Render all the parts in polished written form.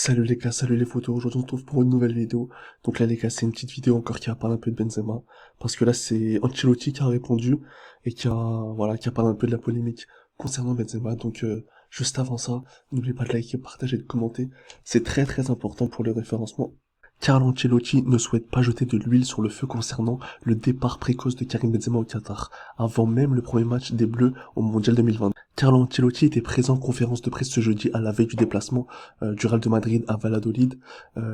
Salut les gars, salut les photos, aujourd'hui on se retrouve pour une nouvelle vidéo. Donc là les gars, c'est une petite vidéo encore qui va parler un peu de Benzema, parce que là c'est Ancelotti qui a répondu, et qui a parlé un peu de la polémique concernant Benzema. Donc juste avant ça, n'oubliez pas de liker, partager, de commenter, c'est très très important pour le référencement. Carlo Ancelotti ne souhaite pas jeter de l'huile sur le feu concernant le départ précoce de Karim Benzema au Qatar, avant même le premier match des Bleus au Mondial 2020. Carlo Ancelotti était présent en conférence de presse ce jeudi à la veille du déplacement du Real de Madrid à Valladolid.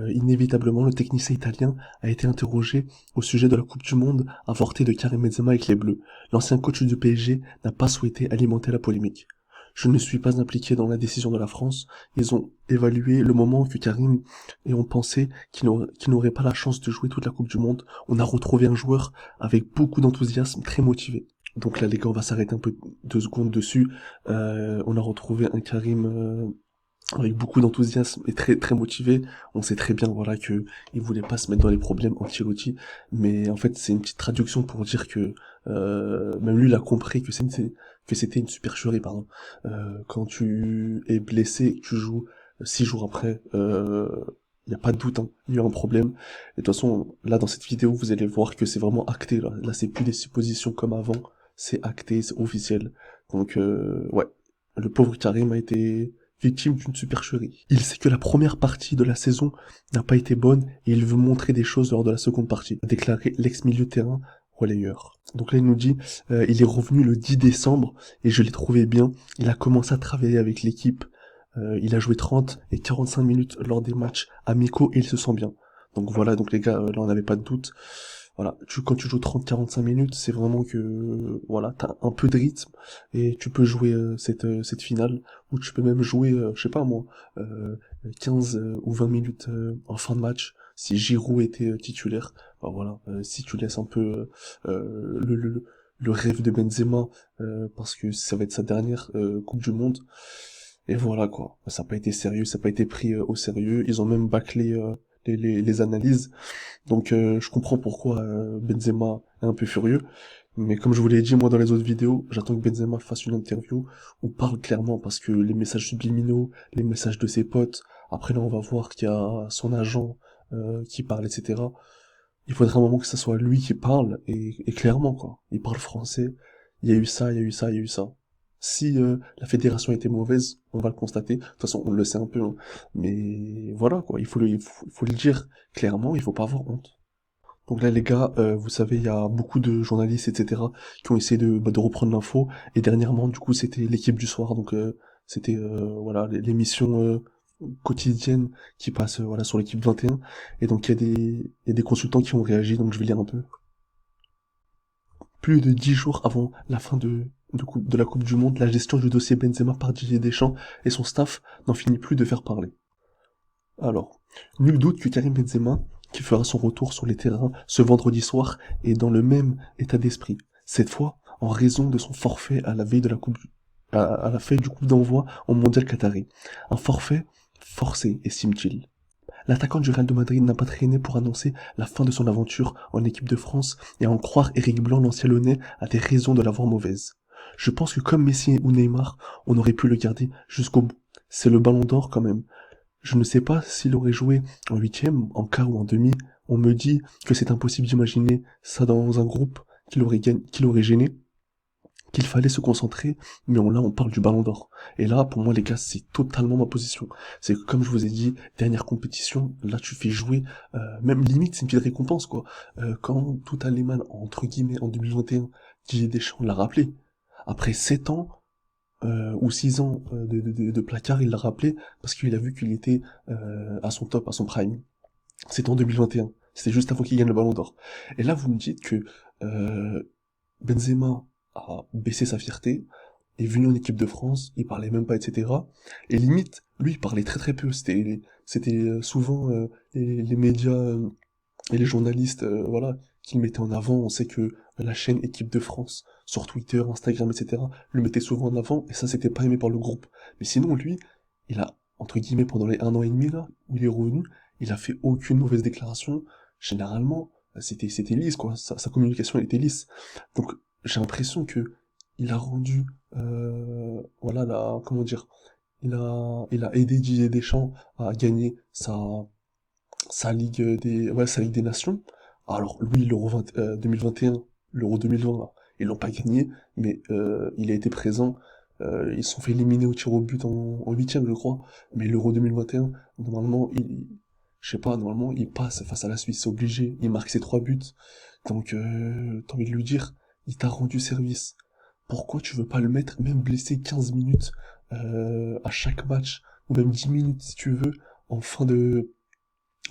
Inévitablement, le technicien italien a été interrogé au sujet de la Coupe du Monde avortée de Karim Benzema avec les Bleus. L'ancien coach du PSG n'a pas souhaité alimenter la polémique. Je ne suis pas impliqué dans la décision de la France. Ils ont évalué le moment que Karim et ont pensé qu'il n'aurait pas la chance de jouer toute la Coupe du Monde. On a retrouvé un joueur avec beaucoup d'enthousiasme, très motivé. Donc là, les gars, on va s'arrêter un peu 2 secondes dessus. On a retrouvé un Karim avec beaucoup d'enthousiasme et très très motivé. On sait très bien voilà que il voulait pas se mettre dans les problèmes Ancelotti, mais en fait c'est une petite traduction pour dire que même lui il a compris que c'était une supercherie pardon. Quand tu es blessé et que tu joues 6 jours après, il y a pas de doute, hein, il y a eu un problème. Et de toute façon, là dans cette vidéo, vous allez voir que c'est vraiment acté. Là c'est plus des suppositions comme avant, c'est acté, c'est officiel. Donc ouais, le pauvre Karim a été victime d'une supercherie. Il sait que la première partie de la saison n'a pas été bonne et il veut montrer des choses lors de la seconde partie, a déclaré l'ex-milieu de terrain relayeur. Donc là il nous dit, il est revenu le 10 décembre et je l'ai trouvé bien, il a commencé à travailler avec l'équipe, il a joué 30 et 45 minutes lors des matchs amicaux et il se sent bien. Donc voilà, donc les gars, là on n'avait pas de doute. Voilà, quand tu joues 30-45 minutes, c'est vraiment que voilà, t'as un peu de rythme et tu peux jouer cette finale, ou tu peux même jouer, je sais pas moi, euh, 15 ou 20 minutes en fin de match si Giroud était titulaire. Enfin, voilà, si tu laisses un peu le rêve de Benzema, parce que ça va être sa dernière Coupe du Monde. Et voilà quoi, ça n'a pas été sérieux, ça n'a pas été pris au sérieux. Ils ont même bâclé les analyses. Donc je comprends pourquoi Benzema est un peu furieux, mais comme je vous l'ai dit moi dans les autres vidéos, j'attends que Benzema fasse une interview où parle clairement, parce que les messages subliminaux, les messages de ses potes, après là on va voir qu'il y a son agent qui parle, etc. Il faudrait un moment que ce soit lui qui parle, et clairement quoi, il parle français, il y a eu ça, il y a eu ça, il y a eu ça. Si la fédération était mauvaise, on va le constater. De toute façon, on le sait un peu, hein. Mais voilà quoi, il faut le dire clairement, il faut pas avoir honte. Donc là les gars, vous savez, il y a beaucoup de journalistes, etc., qui ont essayé de reprendre l'info, et dernièrement, du coup, c'était l'équipe du soir, donc c'était voilà l'émission quotidienne qui passe voilà sur l'équipe 21, et donc il y a des consultants qui ont réagi, donc je vais lire un peu. Plus de 10 jours avant la fin de la Coupe du Monde, la gestion du dossier Benzema par Didier Deschamps et son staff n'en finit plus de faire parler. Alors, nul doute que Karim Benzema, qui fera son retour sur les terrains ce vendredi soir, est dans le même état d'esprit. Cette fois, en raison de son forfait à la veille de la coupe, à la veille du coup d'envoi au mondial qatari. Un forfait forcé, estime-t-il. L'attaquant du Real de Madrid n'a pas traîné pour annoncer la fin de son aventure en équipe de France, et à en croire Eric Blanc, l'ancien Lyonnais, a des raisons de la voir mauvaise. Je pense que comme Messi ou Neymar, on aurait pu le garder jusqu'au bout. C'est le ballon d'or quand même. Je ne sais pas s'il aurait joué en huitième, en quart ou en demi. On me dit que c'est impossible d'imaginer ça dans un groupe qu'il aurait gêné, qu'il fallait se concentrer, mais là on parle du ballon d'or. Et là, pour moi les gars, c'est totalement ma position. C'est que comme je vous ai dit, dernière compétition, là tu fais jouer, même limite c'est une petite récompense quoi. Quand tout allait mal, entre guillemets, en 2021, Didier Deschamps l'a rappelé. Après 7 ans, ou 6 ans de placard, il l'a rappelé parce qu'il a vu qu'il était à son top, à son prime. C'était en 2021. C'était juste avant qu'il gagne le Ballon d'Or. Et là, vous me dites que euh, Benzema a baissé sa fierté, est venu en équipe de France, il parlait même pas, etc. Et limite, lui, il parlait très très peu. C'était souvent les médias et les journalistes, voilà, qui le mettaient en avant. On sait que la chaîne Équipe de France, sur Twitter, Instagram, etc., le mettait souvent en avant, et ça, c'était pas aimé par le groupe. Mais sinon, lui, il a, entre guillemets, pendant les 1 an et demi, là, où il est revenu, il a fait aucune mauvaise déclaration. Généralement, c'était lisse, quoi. Sa communication, elle était lisse. Donc, j'ai l'impression que il a rendu, voilà, comment dire, il a aidé Didier Deschamps à gagner sa Ligue des Nations. Alors, lui, l'Euro 2021, l'Euro 2020, là, ils l'ont pas gagné, mais il a été présent. Ils se sont fait éliminer au tir au but en huitième, je crois. Mais l'Euro 2021, normalement, je sais pas, normalement, il passe face à la Suisse, c'est obligé. Il marque ses 3 buts. Donc, t'as envie de lui dire, il t'a rendu service. Pourquoi tu veux pas le mettre, même blessé 15 minutes à chaque match, ou même 10 minutes si tu veux, en fin de,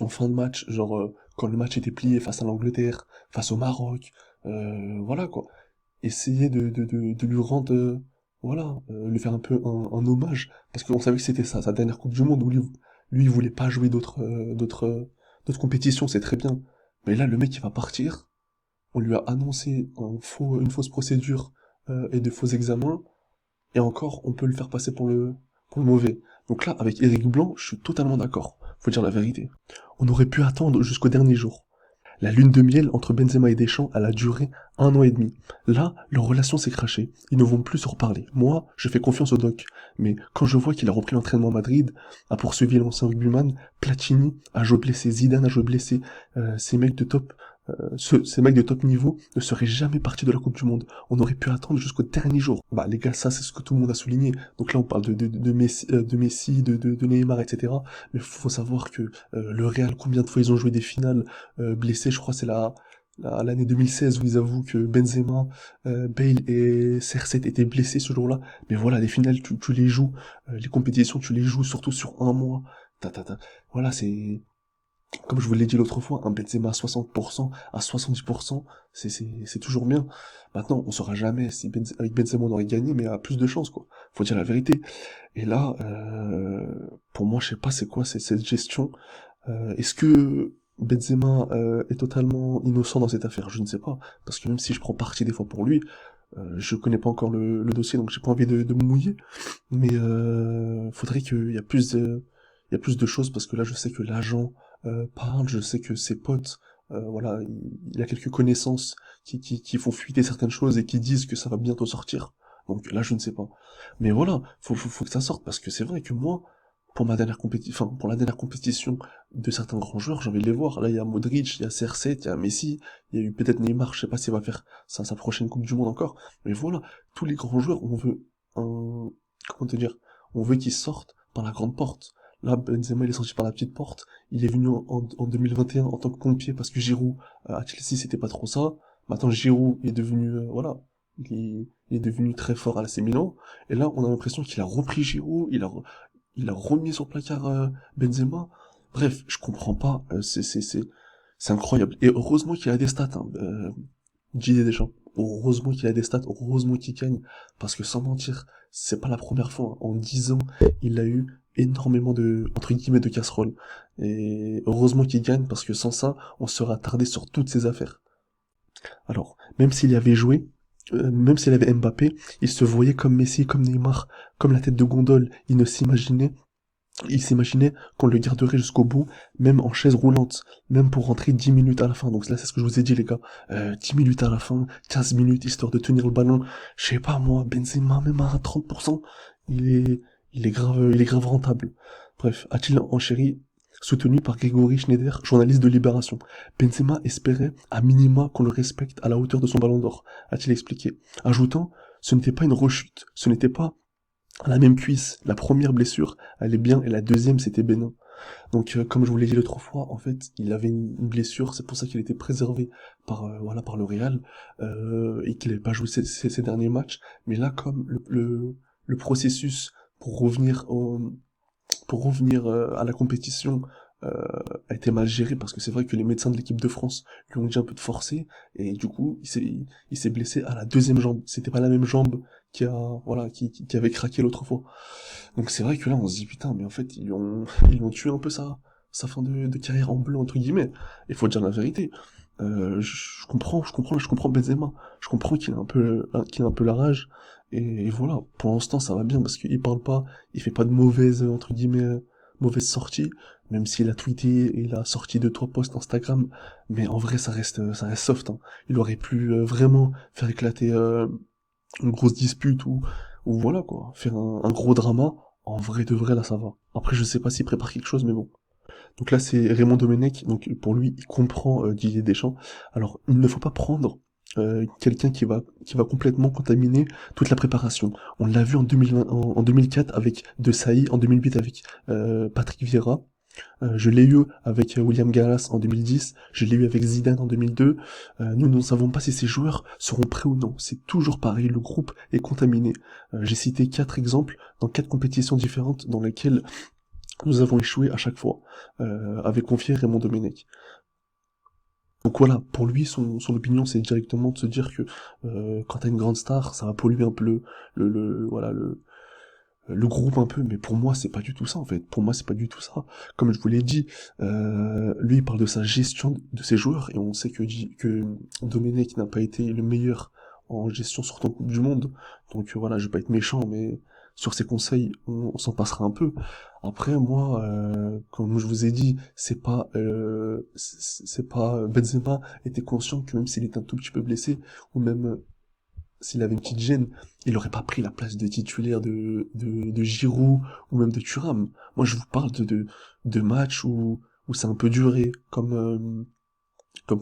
en fin de match, genre quand le match était plié face à l'Angleterre, face au Maroc, voilà quoi. Essayer de lui rendre, voilà, lui faire un peu un hommage, parce qu'on savait que c'était ça, sa dernière Coupe du Monde, où lui il voulait pas jouer d'autres compétitions, c'est très bien. Mais là, le mec il va partir, on lui a annoncé une fausse procédure et de faux examens, et encore, on peut le faire passer pour le mauvais. Donc là, avec Eric Blanc, je suis totalement d'accord. Faut dire la vérité. On aurait pu attendre jusqu'au dernier jour. La lune de miel entre Benzema et Deschamps, elle a duré 1 an et demi. Là, leur relation s'est crachée. Ils ne vont plus se reparler. Moi, je fais confiance au doc. Mais quand je vois qu'il a repris l'entraînement à Madrid, a poursuivi l'ancien rugbyman, Platini a joué blessé, Zidane a joué blessé, ces mecs de top, ces mecs de top niveau ne seraient jamais partis de la Coupe du Monde. On aurait pu attendre jusqu'au dernier jour. Bah les gars, ça c'est ce que tout le monde a souligné. Donc là on parle de Messi, de Neymar, etc. Mais faut savoir que le Real, combien de fois ils ont joué des finales blessés, je crois c'est l'année 2016 où ils avouent que Benzema, Bale et CR7 étaient blessés ce jour-là. Mais voilà, les finales tu les joues, les compétitions tu les joues surtout sur un mois. Voilà, c'est comme je vous l'ai dit l'autre fois, un Benzema à 60%, à 70%, c'est toujours bien. Maintenant, on saura jamais si avec Benzema on aurait gagné, mais à plus de chance, quoi. Faut dire la vérité. Et là, pour moi, je sais pas c'est quoi cette gestion. Est-ce que Benzema est totalement innocent dans cette affaire? Je ne sais pas. Parce que même si je prends parti des fois pour lui, je connais pas encore le dossier, donc j'ai pas envie de me mouiller. Mais faudrait il y a plus de choses, parce que là, je sais que l'agent parle, je sais que ses potes, voilà, il a quelques connaissances qui font fuiter certaines choses et qui disent que ça va bientôt sortir. Donc là, je ne sais pas. Mais voilà, faut que ça sorte, parce que c'est vrai que moi, pour la dernière compétition de certains grands joueurs, j'ai envie de les voir. Là, il y a Modric, il y a CR7, il y a Messi, il y a eu peut-être Neymar, je sais pas s'il va faire sa prochaine Coupe du Monde encore. Mais voilà, tous les grands joueurs, on veut comment te dire, on veut qu'ils sortent par la grande porte. Là, Benzema, il est sorti par la petite porte. Il est venu en 2021 en tant que pompier parce que Giroud, à Chelsea, c'était pas trop ça. Maintenant, Giroud est devenu, voilà, il est devenu très fort à l'AC Milan. Et là, on a l'impression qu'il a repris Giroud, il a remis sur placard Benzema. Bref, je comprends pas. C'est incroyable. Et heureusement qu'il a des stats, hein, Didier Deschamps. Heureusement qu'il a des stats, heureusement qu'il gagne. Parce que sans mentir, c'est pas la première fois, hein. En 10 ans, il a eu énormément entre guillemets, de casseroles. Et heureusement qu'il gagne, parce que sans ça, on serait attardé sur toutes ses affaires. Alors, même s'il avait Mbappé, il se voyait comme Messi, comme Neymar, comme la tête de gondole. Il s'imaginait qu'on le garderait jusqu'au bout, même en chaise roulante, même pour rentrer 10 minutes à la fin. Donc là, c'est ce que je vous ai dit, les gars. 10 minutes à la fin, 15 minutes, histoire de tenir le ballon. Je sais pas, moi, Benzema, même à 30%, il est, il est grave rentable. Bref, a-t-il enchéri, soutenu par Grégory Schneider, journaliste de Libération. Benzema espérait, à minima, qu'on le respecte à la hauteur de son ballon d'or, a-t-il expliqué. Ajoutant, ce n'était pas une rechute, ce n'était pas la même cuisse. La première blessure, elle est bien, et la deuxième, c'était bénin. Donc, comme je vous l'ai dit l'autre fois, en fait, il avait une blessure, c'est pour ça qu'il était préservé voilà, par le Real, et qu'il n'avait pas joué ces derniers matchs. Mais là, comme le processus pour revenir à la compétition euh, a été mal géré, parce que c'est vrai que les médecins de l'équipe de France lui ont dit un peu de forcer, et du coup il s'est blessé à la deuxième jambe. C'était pas la même jambe qui avait craqué l'autre fois. Donc c'est vrai que là on se dit putain, mais en fait ils ont tué un peu sa fin de carrière en bleu, entre guillemets. Il faut dire la vérité. Je comprends Benzema. Je comprends qu'il a un peu la rage. Et voilà, pour l'instant ça va bien, parce qu'il parle pas, il fait pas de mauvaises, entre guillemets, mauvaises sorties, même s'il a tweeté et il a sorti 2 3 posts Instagram. Mais en vrai ça reste soft, hein. Il aurait pu vraiment faire éclater une grosse dispute, ou voilà quoi, faire un gros drama En vrai de vrai, là, ça va. Après, je sais pas s'il prépare quelque chose, mais bon. Donc là, c'est Raymond Domenech. Donc pour lui, il comprend Didier Deschamps. Alors, il ne faut pas prendre quelqu'un qui va complètement contaminer toute la préparation. On l'a vu en 2020, en 2004 avec De Sailly, en 2008 avec Patrick Vieira. Je l'ai eu avec William Gallas en 2010, je l'ai eu avec Zidane en 2002. Nous ne savons pas si ces joueurs seront prêts ou non. C'est toujours pareil, le groupe est contaminé. J'ai cité 4 exemples dans 4 compétitions différentes dans lesquelles nous avons échoué à chaque fois, avait confié Raymond Domenech. Donc voilà, pour lui, son opinion, c'est directement de se dire que quand t'as une grande star, ça va polluer un peu voilà, le groupe un peu, mais pour moi c'est pas du tout ça en fait. Pour moi c'est pas du tout ça. Comme je vous l'ai dit, lui il parle de sa gestion de ses joueurs et on sait que Domenech n'a pas été le meilleur en gestion sur ton Coupe du Monde. Donc voilà, je vais pas être méchant, mais sur ses conseils on s'en passera un peu. Après moi, comme je vous ai dit, c'est pas Benzema était conscient que même s'il était un tout petit peu blessé ou même s'il avait une petite gêne, il aurait pas pris la place de titulaire de Giroud ou même de Thuram. Moi, je vous parle de matchs où c'est un peu duré, comme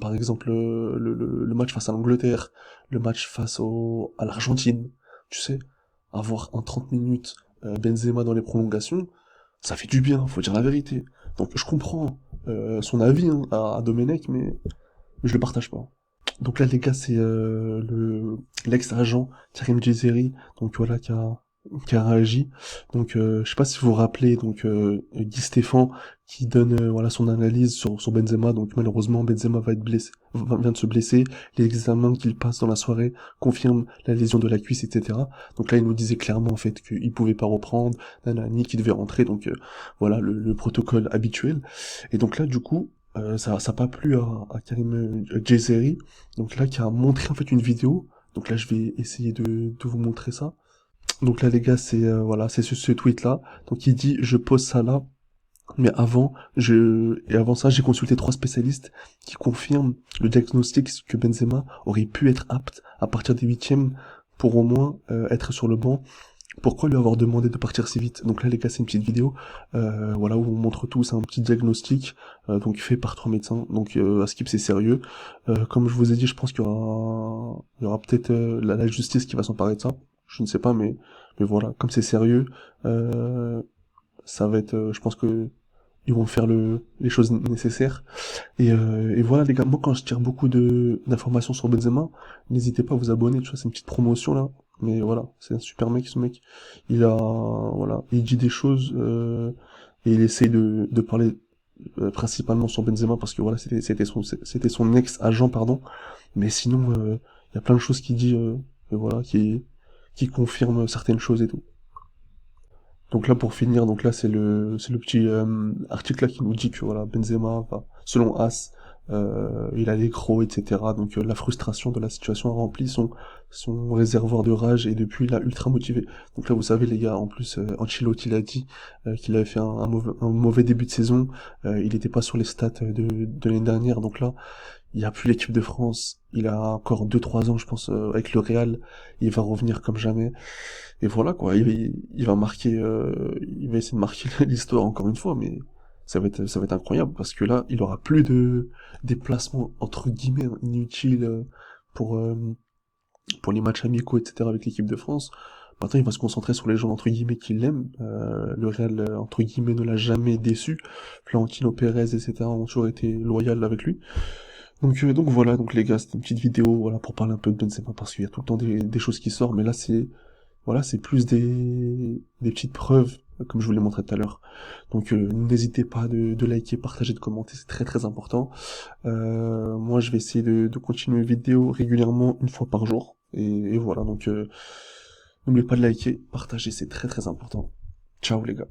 par exemple le match face à l'Angleterre, le match à l'Argentine. Tu sais, avoir en 30 minutes Benzema dans les prolongations, ça fait du bien, faut dire la vérité. Donc je comprends son avis hein, à Domenech, mais je le partage pas. Donc là, les gars, c'est l'ex-agent Karim Djezeri, donc voilà, qui a réagi. Donc, je sais pas si vous vous rappelez, donc Guy Stéphane qui donne voilà son analyse sur Benzema. Donc malheureusement, Benzema va être blessé, vient de se blesser. Les examens qu'il passe dans la soirée confirment la lésion de la cuisse, etc. Donc là, il nous disait clairement en fait qu'il pouvait pas reprendre, nanani, qu'il devait rentrer. Donc voilà le protocole habituel. Et donc là, du coup. Ça a pas plu à Karim Djezeri, donc là qui a montré en fait une vidéo. Donc là je vais essayer de vous montrer ça. Donc là les gars c'est voilà c'est ce tweet là. Donc il dit je pose ça là, mais avant ça j'ai consulté 3 spécialistes qui confirment le diagnostic que Benzema aurait pu être apte à partir des huitièmes pour au moins être sur le banc. Pourquoi lui avoir demandé de partir si vite? Donc là les gars c'est une petite vidéo voilà où on montre tout, c'est un petit diagnostic donc fait par 3 médecins. Donc à Skip c'est sérieux. Comme je vous ai dit, je pense qu'il y aura peut-être la justice qui va s'emparer de ça. Je ne sais pas mais voilà, comme c'est sérieux, ça va être je pense que ils vont faire les choses nécessaires. Et voilà les gars, moi quand je tire beaucoup d'informations sur Benzema, n'hésitez pas à vous abonner, tu vois, c'est une petite promotion là. Mais voilà, c'est un super mec ce mec. Voilà, il dit des choses et il essaye de parler principalement sur Benzema parce que voilà, c'était son ex-agent pardon. Mais sinon, il y a plein de choses qu'il dit et voilà, qui confirment certaines choses et tout. Donc là pour finir, donc là c'est le petit article là qui nous dit que voilà Benzema, enfin, selon As, il a les crocs, etc. Donc la frustration de la situation a rempli son réservoir de rage et depuis il a ultra motivé. Donc là vous savez les gars, en plus Ancelotti l'a dit qu'il avait fait un mauvais début de saison, il n'était pas sur les stats de l'année dernière, donc là il n'y a plus l'équipe de France, il a encore 2 3 ans je pense avec le Real, il va revenir comme jamais. Et voilà quoi, il va marquer, il va essayer de marquer l'histoire encore une fois, mais ça va être incroyable parce que là, il aura plus de déplacements entre guillemets inutiles pour euh, pour les matchs amicaux, etc. avec l'équipe de France. Maintenant, il va se concentrer sur les gens entre guillemets qui l'aiment. Le Real entre guillemets ne l'a jamais déçu. Florentino Pérez, etc. ont toujours été loyaux avec lui. Donc voilà, donc les gars, c'était une petite vidéo, voilà, pour parler un peu de Benzema parce qu'il y a tout le temps des choses qui sortent, mais là c'est plus des petites preuves, comme je vous l'ai montré tout à l'heure. Donc n'hésitez pas de liker, partager, de commenter, c'est très très important. Moi je vais essayer de continuer mes vidéos régulièrement 1 fois par jour. Et voilà, donc n'oubliez pas de liker, partager, c'est très très important. Ciao les gars.